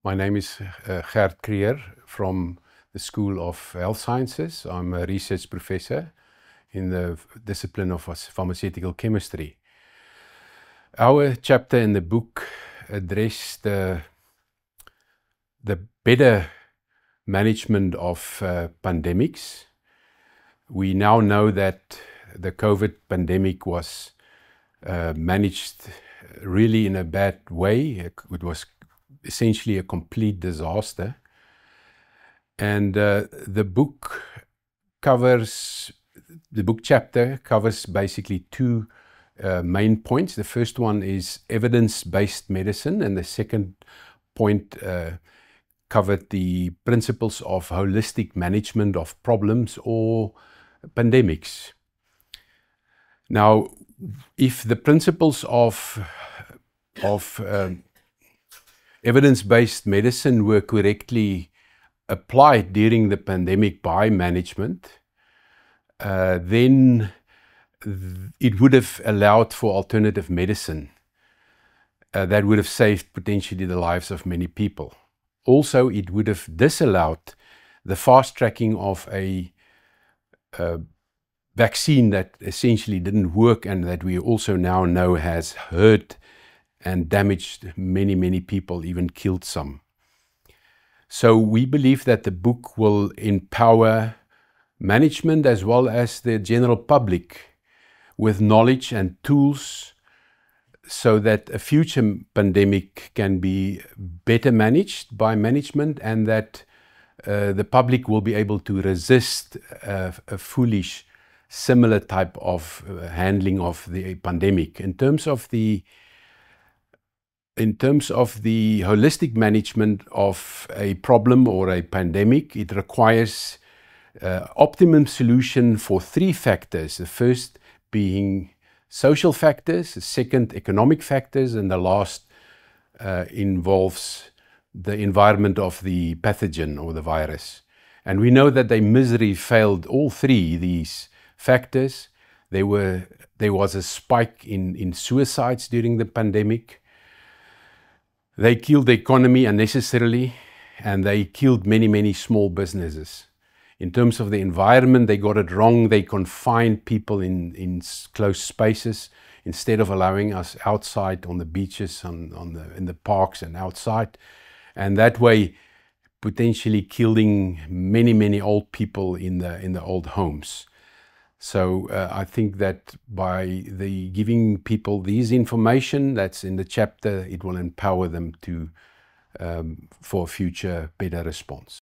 My name is Gert Creer from the School of Health Sciences. I'm a research professor in the discipline of pharmaceutical chemistry. Our chapter in the book addressed the better management of pandemics. We now know that the COVID pandemic was managed really in a bad way. It was essentially a complete disaster. And the book chapter covers basically two main points. The first one is evidence-based medicine, and the second point covered the principles of holistic management of problems or pandemics. Now, if the principles of evidence-based medicine were correctly applied during the pandemic by management, then it would have allowed for alternative medicine that would have saved potentially the lives of many people. Also, it would have disallowed the fast tracking of a vaccine that essentially didn't work and that we also now know has hurt and damaged many, many people, even killed some. So we believe that the book will empower management as well as the general public with knowledge and tools so that a future pandemic can be better managed by management, and that the public will be able to resist a foolish similar type of handling of the pandemic. In terms of the holistic management of a problem or a pandemic, it requires optimum solution for three factors. The first being social factors, the second economic factors, and the last involves the environment of the pathogen or the virus. And we know that they miserably failed all three these factors. There was a spike in suicides during the pandemic. They killed the economy unnecessarily, and they killed many, many small businesses. In terms of the environment, they got it wrong. They confined people in close spaces instead of allowing us outside on the beaches, in the parks and outside. And that way, potentially killing many, many old people in the old homes. So I think that by giving people these information that's in the chapter, it will empower them to for future better response.